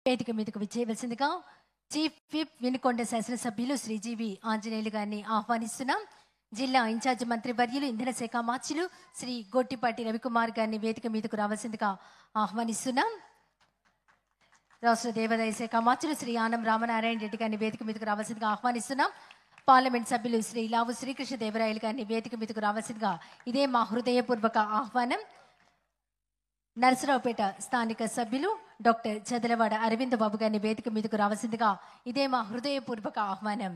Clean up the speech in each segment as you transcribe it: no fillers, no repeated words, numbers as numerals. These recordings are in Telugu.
వేదిక మీదకు విచ్చేయవలసిందిగా చీఫ్ విప్ వినుకొండ శాసనసభ్యులు శ్రీ జీవి ఆంజనేయులు గారిని ఆహ్వానిస్తున్నాం. జిల్లా ఇన్ఛార్జ్ మంత్రి వర్యులు ఇంధన శాఖ మార్చులు శ్రీ గొట్టిపాటి రవికుమార్ గారిని వేదిక మీదకు రావాల్సిందిగా ఆహ్వానిస్తున్నాం. రాష్ట్ర దేవాదాయ శాఖ మార్చులు శ్రీ ఆనం రామనారాయణ రెడ్డి గారిని వేదిక మీదకు రావాల్సిందిగా ఆహ్వానిస్తున్నాం. పార్లమెంట్ సభ్యులు శ్రీ లావు శ్రీకృష్ణ దేవరాయలు గారిని వేదిక మీదకు రావాల్సిందిగా ఇదే మా హృదయపూర్వక ఆహ్వానం. నరసరావుపేట స్థానిక సభ్యులు డాక్టర్ చదలవాడ అరవింద్ బాబు గారిని వేదిక మీదకు రావాల్సిందిగా ఇదే మా హృదయపూర్వక ఆహ్వానం.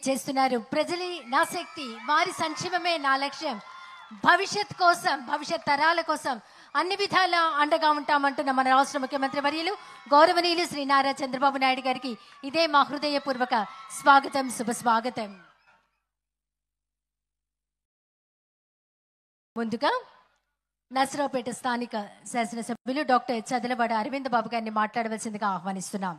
చేస్తున్నారు. ప్రజలే నా శక్తి, వారి సంక్షేమమే నా లక్ష్యం, భవిష్యత్ కోసం, భవిష్యత్ తరాల కోసం అన్ని విధాల అండగా ఉంటామంటున్న మన రాష్ట్ర ముఖ్యమంత్రి వర్యులు గౌరవనీయులు శ్రీ నారా చంద్రబాబు నాయుడు గారికి ఇదే మా హృదయపూర్వక స్వాగతం, శుభ స్వాగతం. ముందుగా నర్సరావుపేట స్థానిక శాసనసభ్యులు డాక్టర్ చదలవాడ అరవింద్ బాబు గారిని మాట్లాడవలసిందిగా ఆహ్వానిస్తున్నాం.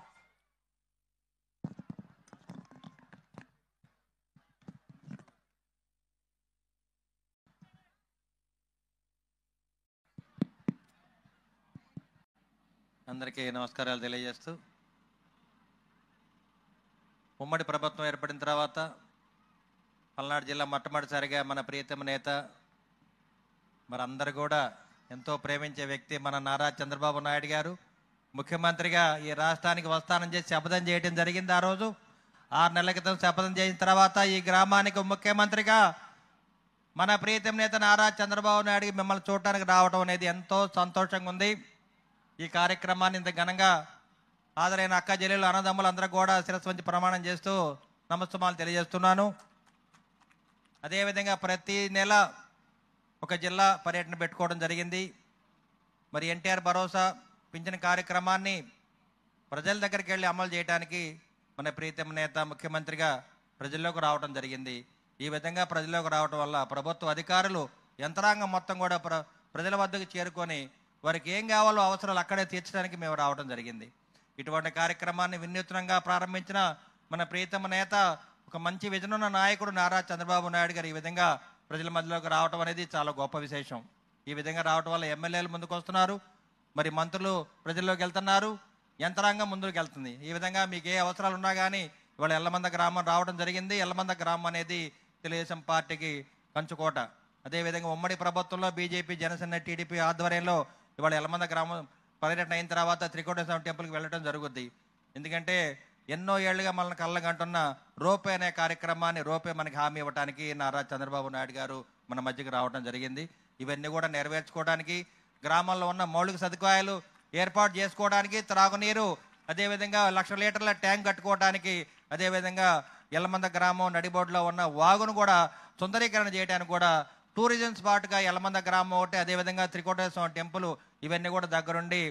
అందరికీ నమస్కారాలు తెలియజేస్తూ, ఉమ్మడి ప్రభుత్వం ఏర్పడిన తర్వాత పల్నాడు జిల్లా మొట్టమొదటిసారిగా మన ప్రియతమ నేత, మరందరూ కూడా ఎంతో ప్రేమించే వ్యక్తి మన నారా చంద్రబాబు నాయుడు గారు ముఖ్యమంత్రిగా ఈ రాష్ట్రానికి వస్తానని చేసి శపథం చేయడం జరిగింది. ఆ రోజు 6 నెలల క్రితం శపథం చేసిన తర్వాత ఈ గ్రామానికి ముఖ్యమంత్రిగా మన ప్రియతమ నేత నారా చంద్రబాబు నాయుడు మిమ్మల్ని చూడటానికి రావడం అనేది ఎంతో సంతోషంగా ఉంది. ఈ కార్యక్రమాన్ని ఇంత ఘనంగా హాజరైన అక్క చెల్లెలు అన్నదమ్ములు అందరూ కూడా శిరస్సు వంచి ప్రమాణం చేస్తూ నమస్కారాలు తెలియజేస్తున్నాను. అదేవిధంగా ప్రతి నెల ఒక జిల్లా పర్యటన పెట్టుకోవడం జరిగింది. మరి ఎన్టీఆర్ భరోసా పింఛన్ కార్యక్రమాన్ని ప్రజల దగ్గరికి వెళ్ళి అమలు చేయడానికి మన ప్రీతమ నేత ముఖ్యమంత్రిగా ప్రజల్లోకి రావడం జరిగింది. ఈ విధంగా ప్రజల్లోకి రావడం వల్ల ప్రభుత్వ అధికారులు, యంత్రాంగం మొత్తం కూడా ప్రజల వద్దకు చేరుకొని వారికి ఏం కావాలో అవసరాలు అక్కడే తీర్చడానికి మేము రావడం జరిగింది. ఇటువంటి కార్యక్రమాన్ని వినూత్నంగా ప్రారంభించిన మన ప్రియతమ నేత, ఒక మంచి విజన్ ఉన్న నాయకుడు నారా చంద్రబాబు నాయుడు గారు ఈ విధంగా ప్రజల మధ్యలోకి రావడం అనేది చాలా గొప్ప విశేషం. ఈ విధంగా రావడం వల్ల ఎమ్మెల్యేలు ముందుకు వస్తున్నారు, మరి మంత్రులు ప్రజల్లోకి వెళ్తున్నారు, యంత్రాంగం ముందుకు వెళ్తుంది. ఈ విధంగా మీకు ఏ అవసరాలు ఉన్నా కానీ ఇవాళ ఎల్లమంద గ్రామం రావడం జరిగింది. ఎల్లమంద గ్రామం అనేది తెలుగుదేశం పార్టీకి కంచుకోట. అదేవిధంగా ఉమ్మడి ప్రభుత్వంలో బీజేపీ, జనసేన, టీడీపీ ఆధ్వర్యంలో ఇవాళ ఎల్లమంద గ్రామం పర్యటన అయిన తర్వాత త్రికోటేశ్వర టెంపుల్కి వెళ్ళడం జరుగుద్ది. ఎందుకంటే ఎన్నో ఏళ్లుగా మనల్ని కళ్ళగంటున్న రోపే అనే కార్యక్రమాన్ని, రోపే మనకి హామీ ఇవ్వడానికి నారా చంద్రబాబు నాయుడు గారు మన మధ్యకి రావడం జరిగింది. ఇవన్నీ కూడా నెరవేర్చుకోవడానికి, గ్రామాల్లో ఉన్న మౌలిక సదుపాయాలు ఏర్పాటు చేసుకోవడానికి, త్రాగునీరు, అదేవిధంగా 1,00,000 లీటర్ల ట్యాంక్ కట్టుకోవడానికి, అదేవిధంగా ఎల్లమంద గ్రామం నడిబొడ్లో ఉన్న వాగును కూడా సుందరీకరణ చేయడానికి కూడా టూరిజం స్పాట్గా ఎల్లమంద గ్రామం ఒకటి, అదేవిధంగా త్రికోటేశ్వర టెంపుల్, ఇవన్నీ కూడా దగ్గరుండి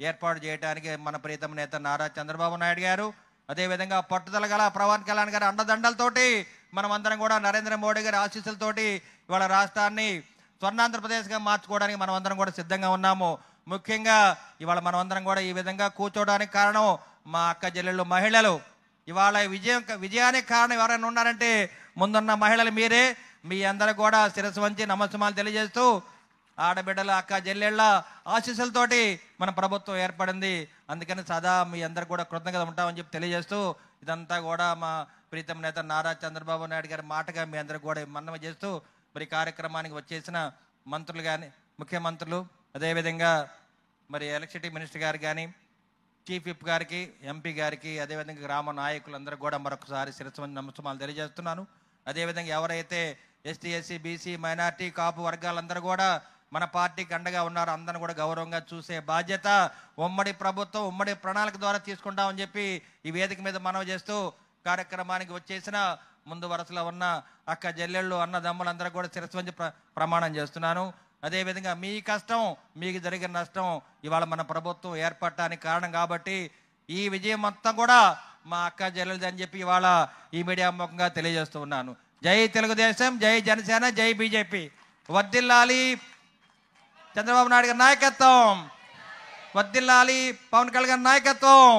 ఏర్పాటు చేయడానికి మన ప్రీతమ నేత నారా చంద్రబాబు నాయుడు గారు, అదేవిధంగా పట్టుదల గల పవన్ కళ్యాణ్ గారి అండదండలతోటి మనమందరం కూడా నరేంద్ర మోడీ గారి ఆశీస్సులతోటి ఇవాళ రాష్ట్రాన్ని స్వర్ణాంధ్రప్రదేశ్గా మార్చుకోవడానికి మనమందరం కూడా సిద్ధంగా ఉన్నాము. ముఖ్యంగా ఇవాళ మనమందరం కూడా ఈ విధంగా కూర్చోవడానికి కారణం మా అక్క చెల్లెళ్ళు, మహిళలు. ఇవాళ విజయానికి కారణం ఎవరైనా ఉన్నారంటే ముందున్న మహిళలు మీరే. మీ అందరూ కూడా శిరస్సు వంచి నమస్కారాలు తెలియజేస్తూ, ఆడబిడ్డల, అక్క చెల్లెళ్ళ ఆశీస్సులతోటి మన ప్రభుత్వం ఏర్పడింది. అందుకని సదా మీ అందరు కూడా కృతజ్ఞత ఉంటామని చెప్పి తెలియజేస్తూ, ఇదంతా కూడా మా ప్రీతమ నేత నారా చంద్రబాబు నాయుడు గారి మాటగా మీ అందరికి కూడా మన్నవ చేస్తూ, మరి కార్యక్రమానికి వచ్చేసిన మంత్రులు కానీ, ముఖ్యమంత్రులు, అదేవిధంగా మరి ఎలక్ట్రిసిటీ మినిస్టర్ గారు కానీ, చీఫ్ విప్ గారికి, ఎంపీ గారికి, అదేవిధంగా గ్రామ నాయకులందరూ కూడా మరొకసారి శిరస్సు వంచి నమస్కారాలు తెలియజేస్తున్నాను. అదేవిధంగా ఎవరైతే ఎస్టీ, ఎస్సీ, బీసీ, మైనార్టీ, కాపు వర్గాలందరూ కూడా మన పార్టీకి అండగా ఉన్నారు, అందరిని కూడా గౌరవంగా చూసే బాధ్యత ఉమ్మడి ప్రభుత్వం, ఉమ్మడి ప్రణాళిక ద్వారా తీసుకుంటామని చెప్పి ఈ వేదిక మీద మనవి చేస్తూ, కార్యక్రమానికి వచ్చేసిన ముందు వరుసలో ఉన్న అక్క చెల్లెళ్ళు, అన్నదమ్ములందరూ కూడా శిరస్సు వంచి ప్రమాణం చేస్తున్నాను. అదేవిధంగా మీ కష్టం, మీకు జరిగిన నష్టం ఇవాళ మన ప్రభుత్వం ఏర్పడటానికి కారణం కాబట్టి ఈ విజయం మొత్తం కూడా మా అక్క చెల్లెలది అని చెప్పి ఇవాళ ఈ మీడియా ముఖంగా తెలియజేస్తూ ఉన్నాను. జై తెలుగుదేశం, జై జనసేన, జై బీజేపీ. వర్ధిల్లాలి చంద్రబాబు నాయుడు గారి నాయకత్వం, వర్ధిల్లాలి పవన్ కళ్యాణ్ గారి నాయకత్వం.